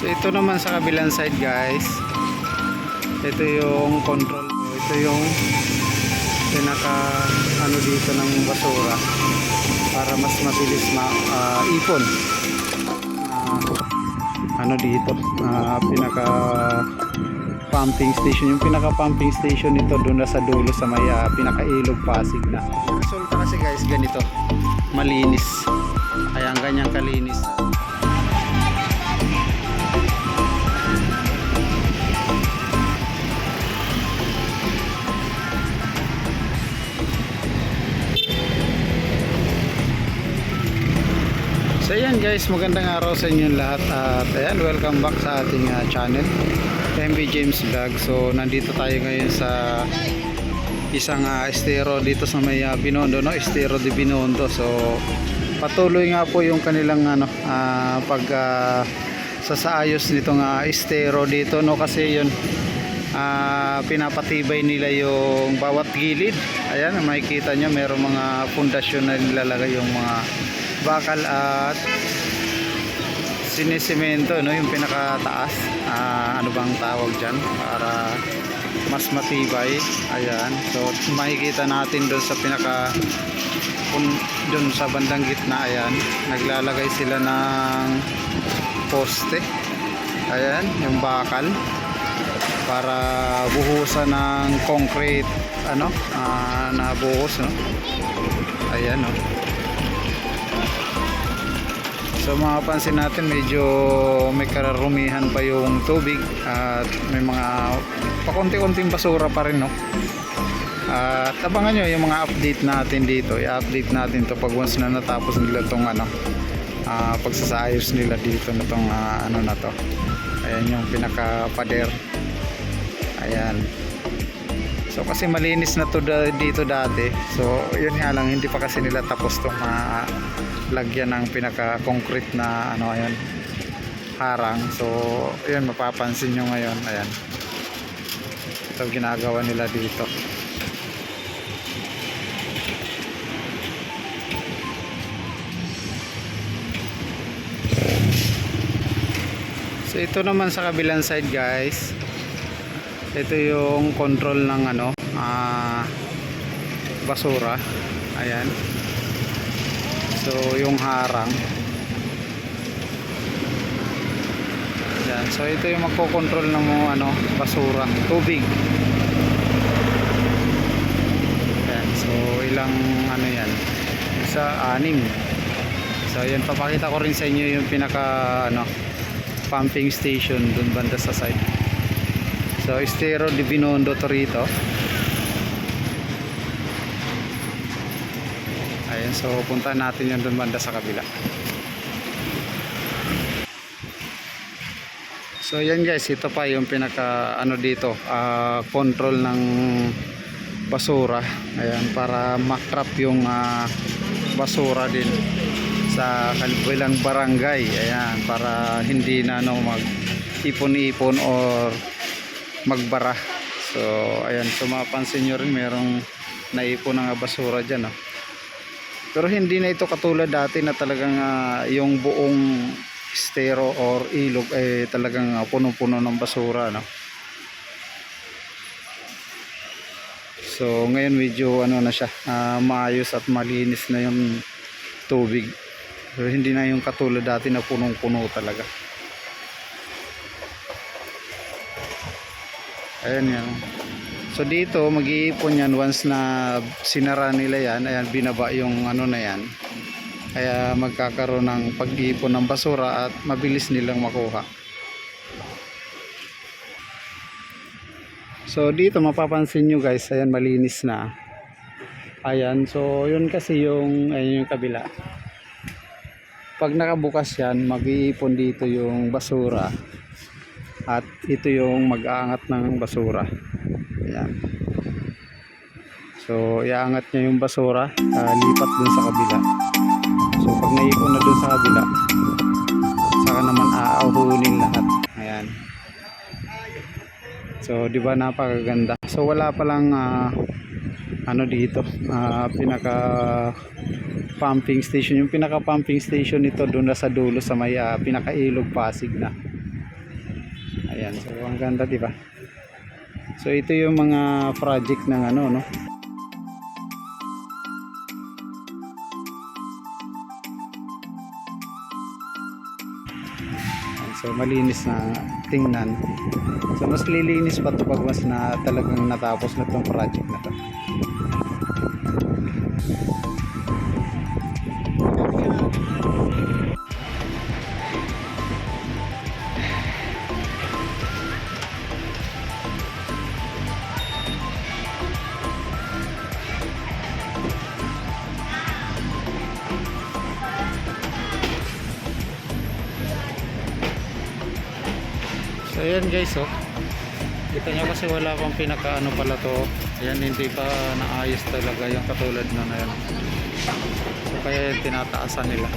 ito naman sa kabilang side guys, ito yung control, ito yung pinaka ano dito ng basura para mas mabilis ipon. Ano dito, pinaka pumping station, yung pinaka pumping station nito doon na sa dulo sa may pinaka ilog Pasig na. Resulta kasi guys ganito, malinis, kaya ang ganyang kalinis. So ayan guys, magandang araw sa inyong lahat at ayan, welcome back sa ating channel MB James Vlog. So nandito tayo ngayon sa isang estero dito sa may Binondo, no? Estero de Binondo. So patuloy nga po yung kanilang sasaayos nitong estero dito, no? Kasi yun pinapatibay nila yung bawat gilid. Ayan, makikita nyo merong mga pundasyon na nilalagay yung mga bakal at sinisemento, no, yung pinakataas, ano bang tawag dyan para mas matibay. Ayan, so makikita natin doon sa doon sa bandang gitna. Ayan, naglalagay sila ng poste, ayan, yung bakal para buhusan ng concrete, ano, na buhos, no? Ayan, no. So mapapansin natin medyo may kararumihan pa yung tubig at may mga pakunti-kunting basura pa rin, no? At abangan nyo yung mga update natin dito. I-update natin to pag once na natapos nila tong pagsasayos nila dito na tong ano na to. Ayan yung pinaka-pader. Ayan. So kasi malinis na to dito dati. So yun nga lang, hindi pa kasi nila tapos tong lagyan ng pinaka-concrete na ano, ayan, harang. So yun, mapapansin nyo ngayon. Ayan, ito ginagawa nila dito. So ito naman sa kabilang side guys, ito yung control ng ano, basura. Ayan, so yung harang. Ayan, so ito yung magkocontrol ng mga ano, basura, tubig. Ayan, so ilang ano yan, isa, 6. So ayan, papakita ko rin sa inyo yung pinaka ano, pumping station dun banda sa side. So Estero de Binondo to rito. Ayan, so punta natin yung dun banda sa kabila. So yan guys, ito pa yung pinaka ano dito, control ng basura. Ayan, para matrap yung basura din sa kabilang barangay. Ayan, para hindi na ano, mag-ipon-ipon or magbara. So ayan, so mapansin nyo rin merong naipon ng basura dyan, no? Pero hindi na ito katulad dati na talagang yung buong estero or ilog ay talagang puno-puno ng basura, no? So ngayon medyo ano na siya, maayos at malinis na yung tubig. Pero hindi na yung katulad dati na punong-puno talaga. Ayan yan. So dito mag-iipon yan once na sinara nila yan. Ayan, binaba yung ano na yan. Kaya magkakaroon ng pag-iipon ng basura at mabilis nilang makuha. So dito mapapansin nyo guys, ayan, malinis na. Ayan, so yun kasi yung, ayun yung kabila. Pag nakabukas yan, mag-iipon dito yung basura. At ito yung mag-aangat ng basura. Ayan. So iaangat niya yung basura, lipat dun sa kabila. So pag naipon na dun sa kabila, saka naman aahunin lahat. Ayan. So di ba napakaganda. So wala pa lang ano dito, pinaka pumping station. Yung pinaka pumping station nito doon na sa dulo sa may pinaka ilog Pasig na. Ayan, so ang ganda, di ba? So ito yung mga project ng ano, no? So malinis na tingnan. So mas lilinis pa ito pag mas na talagang natapos na itong project na to. So ayan guys, oh. Kita nyo kasi wala pang pinakaano pala to. Ayan, hindi pa naayos talaga yung katulad na yan. So kaya tinataasan nila.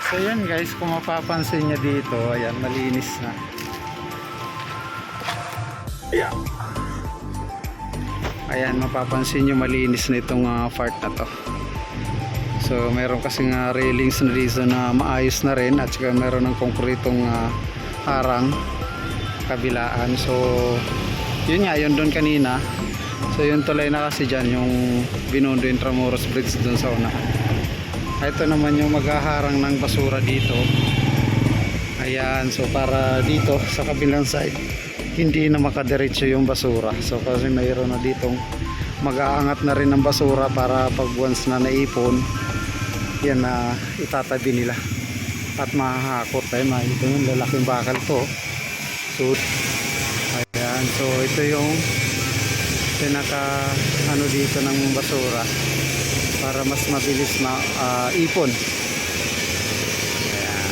So yan guys, kung mapapansin nyo dito, ayan, malinis na. Ayan. Ayan, mapapansin nyo malinis na itong part na to. So meron kasing railings na dito na maayos na rin, at saka meron ng konkretong harang kabilaan. So yun nga, yun doon kanina. So yung tulay na kasi dyan, yung Binondo Intramuros Bridge doon sa unahan. Ito naman yung maghaharang ng basura dito. Ayan, so para dito sa kabilang side hindi na makadiretso yung basura. So kasi mayroon na ditong mag-aangat na rin ng basura para pag once na naipon, yan na itatabi nila at mahahakot tayo. Ito yung lalaking bakal to. So ayan, so ito yung pinaka ano dito ng basura para mas mabilis na ipon. Ayan.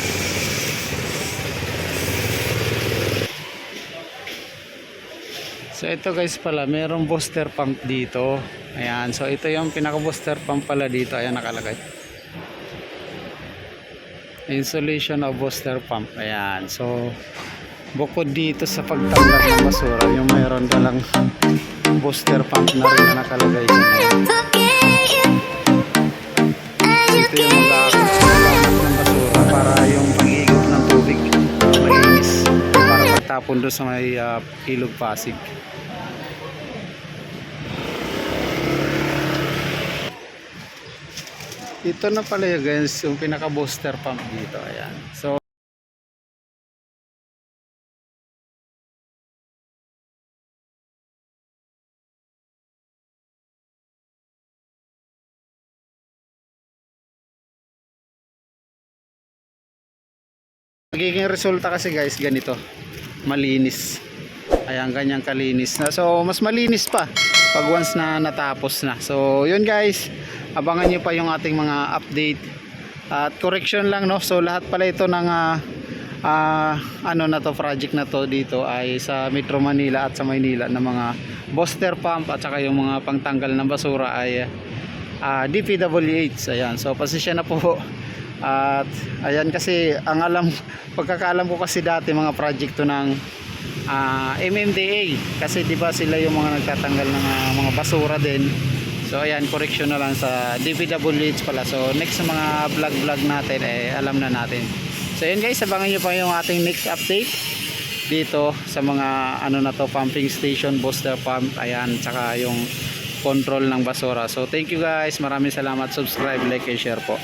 So ito guys pala, mayroong booster pump dito. Ayan, so ito yung pinaka booster pump pala dito. Ayan, nakalagay installation of booster pump. Ayan, so bukod dito sa pagtanggal ng basura, yung mayroon dalang booster pump na rin na nakalagay dito. Ito yung mag-aakamit ng basura para yung pag-igop ng tubig malinis para magtapon doon sa may ilog Pasig. Ito na pala yung guys, yung pinaka booster pump dito. Ayan, so magiging resulta kasi guys ganito, malinis. Ayan, ganyan kalinis na. So mas malinis pa pag once na natapos na. So yun guys, abangan nyo pa yung ating mga update at correction lang, no. So lahat pala ito ng ano na to, project na to dito ay sa Metro Manila at sa Maynila na mga booster pump at saka yung mga pangtanggal ng basura ay DPWH. Ayan, so pasensya na po. At ayan, kasi ang pagkakaalam ko kasi dati mga project to ng MMDA, kasi di ba sila yung mga nagtatanggal ng mga basura din. So ayan, correction na lang sa DPWH pala. So next sa mga vlog natin alam na natin. So ayan guys, abangan nyo pa yung ating next update dito sa mga ano na to, pumping station, booster pump, ayan, tsaka yung control ng basura. So thank you guys, maraming salamat, subscribe, like, and share po.